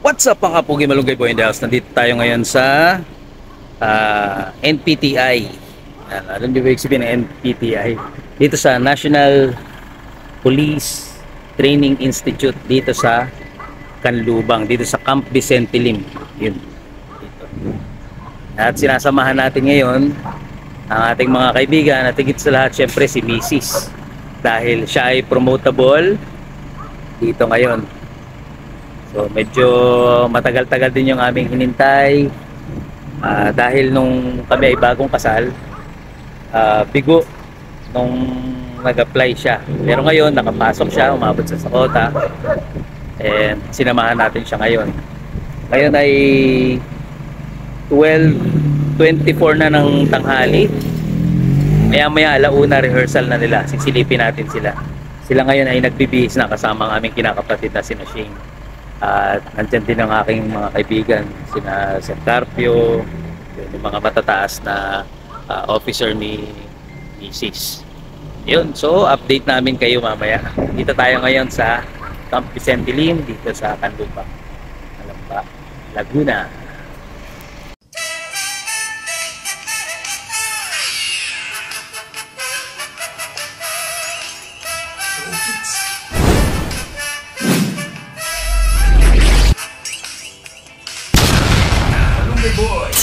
What's up mga Pugi Malunggay Boy in the house? Nandito tayo ngayon sa NPTI. Alam niyo ba yung sabihin ng NPTI? Dito sa National Police Training Institute dito sa Canlubang, dito sa Camp Vicente Lim. Yun. Dito. At sinasamahan natin ngayon ang ating mga kaibigan at higit sa lahat syempre si Mrs. Dahil siya ay promotable dito ngayon. So medyo matagal-tagal din yung aming hinintay dahil nung kami ay bagong kasal, bigo nung nag-apply siya. Pero ngayon nakapasok siya, umabot sa Sakota, and sinamahan natin siya ngayon. Ngayon ay 12:24 na ng tanghali. Maya-maya alauna rehearsal na nila, sisilipin natin sila. Sila ngayon ay nagbibihis na kasama ang aming kinakapatid na sina Shane. At nandyan din ang aking mga kaibigan, sina Sir Carpio, yung mga matataas na officer ni Mrs. Yun, so update namin kayo mamaya. Dito tayo ngayon sa Camp Vicente Lim, dito sa Canlubang, Alamba, Laguna. Boy.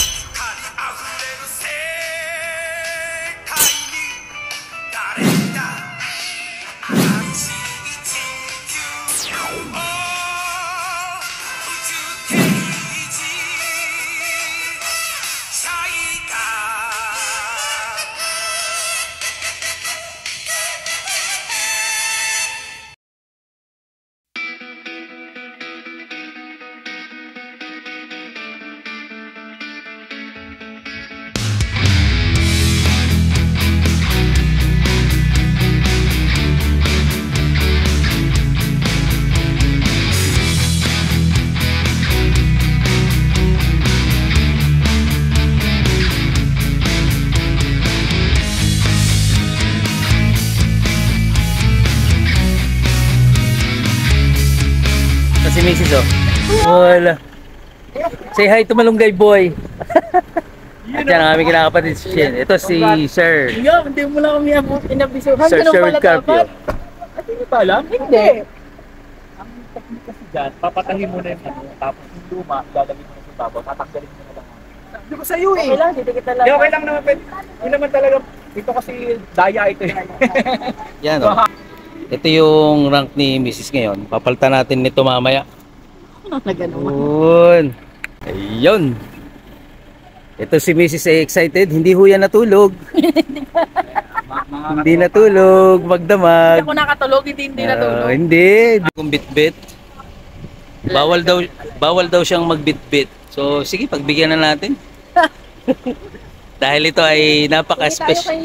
Si Mrs. Oh. Wala. Say hi to Malunggay Boy. At yan ang aming kinakapatid si Shane. Ito si Sir. Hindi mo lang kami inabisuhan. Sir Sherwood Carpio. At hindi pa alam? Hindi. Ang technique kasi dyan, papatahin mo na yung ano, tapos yung luma, lalagay mo na sa babaw, tatanggalin mo na lang. Sabi ko sa'yo eh. Okay lang, didikit na lang. Okay lang naman, pwede. Yun naman talaga, ito kasi daya ito eh. Yan oh. Ito yung rank ni Mrs. ngayon. Papalitan natin nito mamaya. Ayun. Ayun. Ito si Mrs. ay excited. Hindi ho yan natulog. Hindi natulog. Magdamag. Hindi ako nakatulog, hindi natulog. Hindi. Kung bit-bit. Bawal daw siyang magbit-bit. So sige, pagbigyan na natin. Dahil ito ay napaka-special.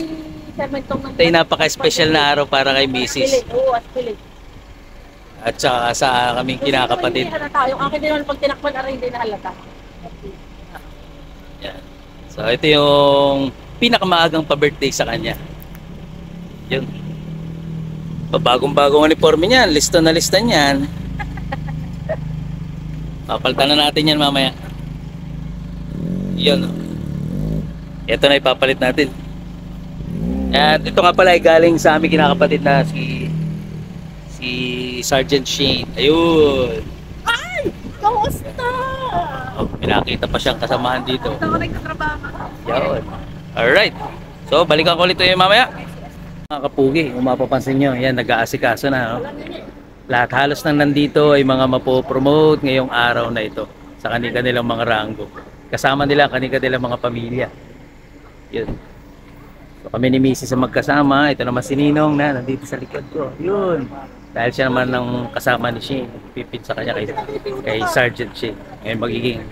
Ito ay napaka-special na araw para kay Mrs. At saka sa kaming kinakapatid. Hindi halata. Yung akin din naman pag tinakpan na rin, hindi na halata. Yan. So ito yung pinakamaagang pa-birthday sa kanya. Yun. Bagong-bagong uniforme niyan. Lista na lista niyan. Papalitan na natin yan mamaya. Yun. Ito na ipapalit natin. At ito nga pala ay galing sa aming kinakapatid na si Sergeant Shane. Ayun. Ay! Kamusta? Oh, pinakita pa siyang kasamahan dito. Ito ako nagtatrabaho. Yun. Alright. So, balikan ko ulit yung mamaya. Mga kapugi, kung mapapansin nyo, yan, nag-aasikaso na. No? Lahat halos nang nandito ay mga mapopromote ngayong araw na ito sa kanilang mga ranggo. Kasama nila ang kanilang mga pamilya. Yun. So, kami ni Mrs. ang magkasama. Ito naman si Ninong na nandito sa likod ko. Yun. Dahil siya naman ng kasama ni Shane. Pipit sa kanya kay Sergeant Shane. Ngayon magiging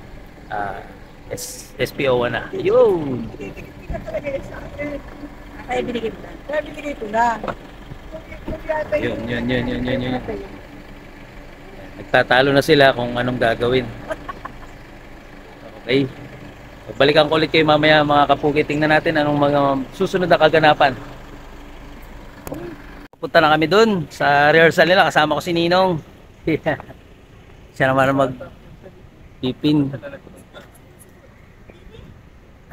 SPO na. Yun. Kaya binigay mo na. Kaya binigay ko na. Yun. Nagtatalo na sila kung anong gagawin. Okay. Balikan ko ulit kayo mamaya mga kapugi. Tingnan natin anong mga susunod na kaganapan. Punta na kami dun sa rehearsal nila. Kasama ko si Ninong. Siya naman Pipin.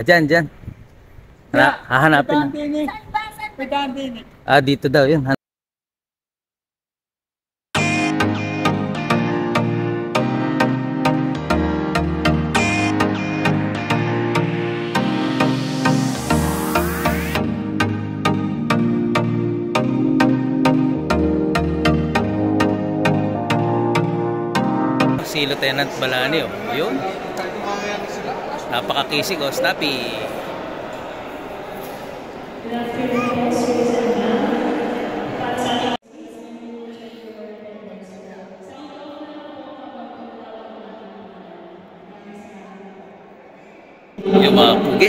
Dyan. Hahanapin na. May daan din eh. Dito daw yun. Si Lieutenant Balani, oh. Yun. Napakakisig, oh. Snappy. Yung mga pugi.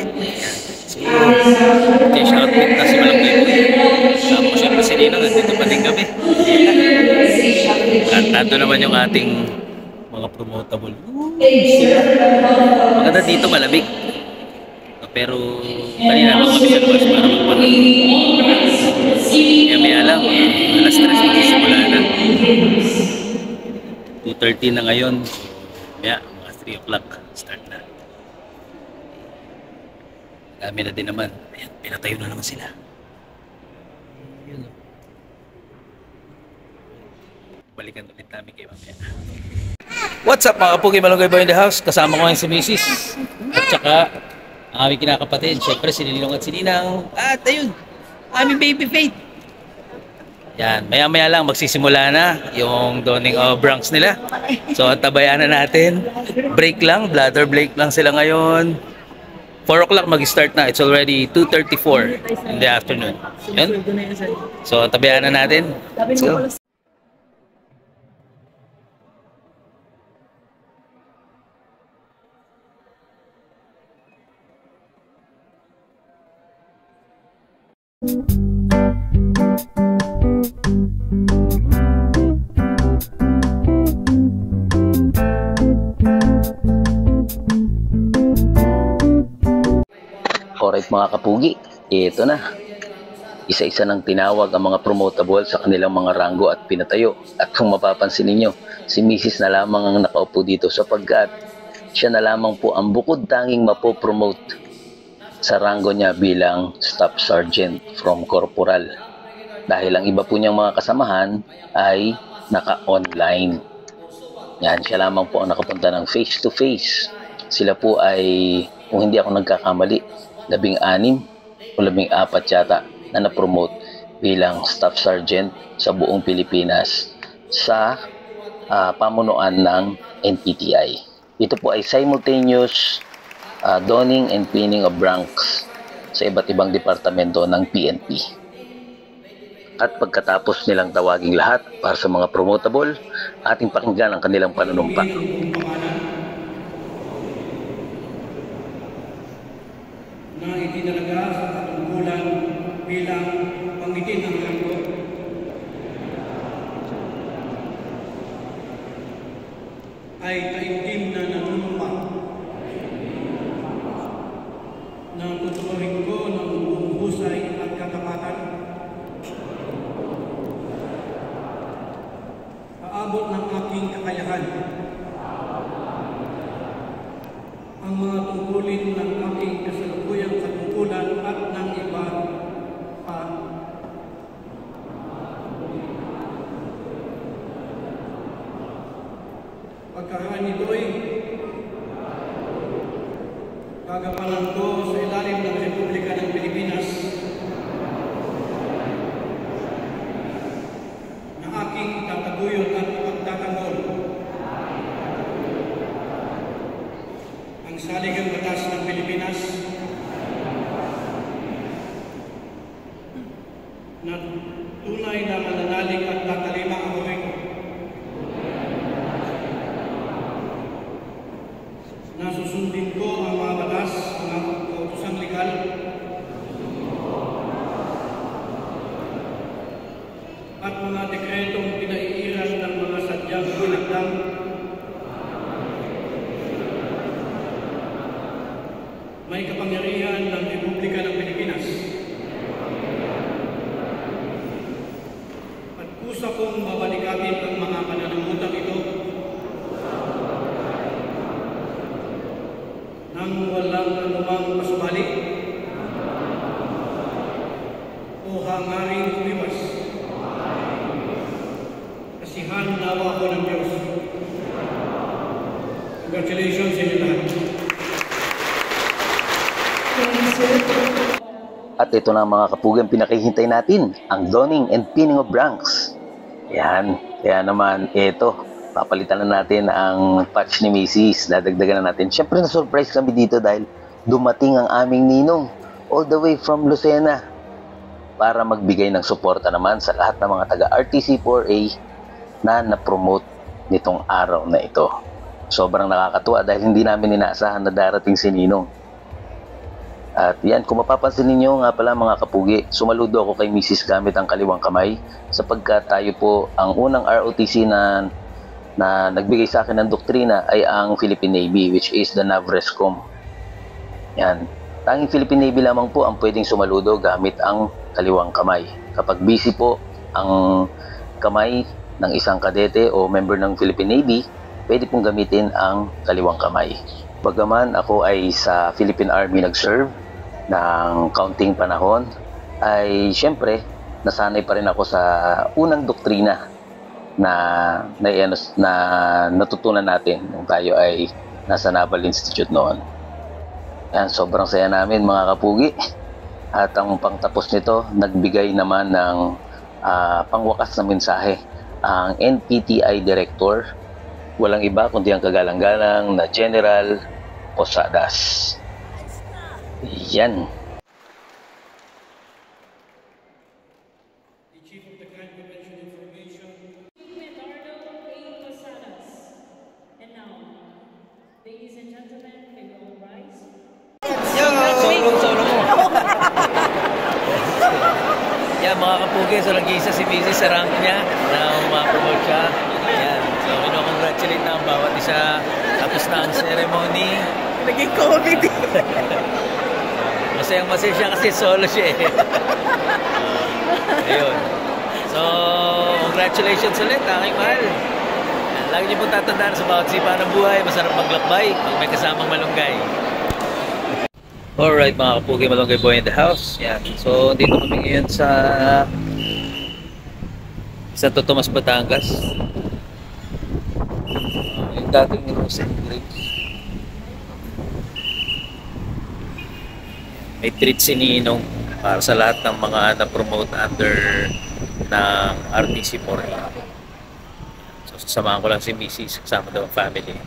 So, change outfit na si Malanggoy po. Tapos syempre si Ninang, nandito pa din kami. At nandun naman yung ating mga promotable. Maganda dito, malamig. Pero kanina lang kami sa labas para magpahan. Kaya may alam, alas 3 magsisimula na. 2:30 na ngayon. Kaya mga 3 o'clock start na. Dami na din naman. Ayan, pinatayo na naman sila. Yun. Balikan ulit namin kayo mamaya. What's up mga kapugi, Malunggay Boy in the house. Kasama ko ngayon si Mrs. At saka ang aming kinakapatid. Siyempre si Nilong at si Ninang. At ayun, aming baby Faith. Yan, maya-maya lang magsisimula na yung donning of Bronx nila. So tabayan na natin. Break lang, bladder break lang sila ngayon. 4 o'clock mag-start na. It's already 2:34 in the afternoon. Yan. So tabayan na natin. Let's go. Alright mga kapugi, ito na. Isa-isa nang tinawag ang mga promotable sa kanilang mga ranggo at pinatayo. At kung mapapansin ninyo, si Mrs. na lamang ang nakaupo dito sapagkat siya na lamang po ang bukod tanging mapopromote sa ranggo niya bilang Staff Sergeant from Corporal. Dahil ang iba po niyang mga kasamahan ay naka-online. Yan, siya lamang po ang nakapunta ng face-to-face. Sila po ay, kung hindi ako nagkakamali, 16 o 14 yata na na-promote bilang Staff Sergeant sa buong Pilipinas sa pamunuan ng NPTI. Ito po ay simultaneous donning and pinning of ranks sa iba't ibang departamento ng PNP. At pagkatapos nilang tawaging lahat para sa mga promotable, ating pakinggan ang kanilang panunumpa. Na itinalaga sa katungkulan bilang pangitin ng ranggo ay taimtim na nanunumpa na tuturuhin ko ng buong husay at katapatan aabot ng aking kakayahan ang mga tungkulin ng aking kasalukuyang katungkulan at ng iba pa. Pagkakaan nito'y gagampanan ko sa ilalim ng Republika ng Pilipinas na aking itataguyod at ipagtatanggol ang saligang batas ng Pilipinas na tunay na mananalig at tatalima ang gawin na susundin ko ang mga batas, mga kautosang legal at mga dekretong pinaiiral ng mga sadyang pinagdang may kapangyarihan ng Republika ng Pilipinas. At kusa kong babalikatin ang mga pananamutang ito nang walang anumang pasubali o hangaring umiwas. Kasihan nawa ko ng Diyos. Congratulations sa inyo lahat. At ito na mga kapugang pinakihintay natin, ang donning and pinning of ranks. Yan, kaya naman ito, papalitan na natin ang patch ni Mrs. Dadagdagan na natin. Siyempre na-surprise kami dito dahil dumating ang aming ninong all the way from Lucena para magbigay ng suporta naman sa lahat ng mga taga-RTC4A na na-promote nitong araw na ito. Sobrang nakakatuwa dahil hindi namin inaasahan na darating si Ninong. At yan, kung mapapansin ninyo nga pala mga kapugi, sumaludo ako kay Mrs. gamit ang kaliwang kamay sapagkat tayo po ang unang ROTC na nagbigay sa akin ng doktrina ay ang Philippine Navy, which is the NAVRESCOM. Yan, tanging Philippine Navy lamang po ang pwedeng sumaludo gamit ang kaliwang kamay. Kapag busy po ang kamay ng isang kadete o member ng Philippine Navy, pwede pong gamitin ang kaliwang kamay. Bagaman ako ay sa Philippine Army nag-serve ng kaunting panahon, ay syempre nasanay pa rin ako sa unang doktrina na natutunan natin nung tayo ay nasa Naval Institute noon. Yan, sobrang saya namin mga kapugi. At ang pangtapos nito, nagbigay naman ng pangwakas na mensahe ang NPTI Director, walang iba kundi ang kagalang-galang na General Posadas. Yan. The Chief of the Crime Prevention Information. Eduardo A. Posadas. And now, ladies and gentlemen, may we all rise. Solo mo. Yan mga kapugi, so nag-iisa si Mrs. sa rank niya na umapromote siya. Yan. So congratulate na ang bawat isa. Tapos na ang ceremony. Naging COVID. Masayang-masaya siya kasi solo siya eh. Ayun. So, congratulations ulit, aking mahal. Lagi niyo pong tatandaan sa bawat sipa ng buhay, masarap maglakbay pag may kasamang malunggay. Alright mga kapugi, Malunggay Boy in the house. Yan. So, dito kami ngayon sa Santo Tomas, Batangas. Yung dating Rose and Grapes. May treat si Ninong para sa lahat ng mga na-promote under ng RTC4A. So, sasamahan ko lang si Mrs. kasama daw ang family.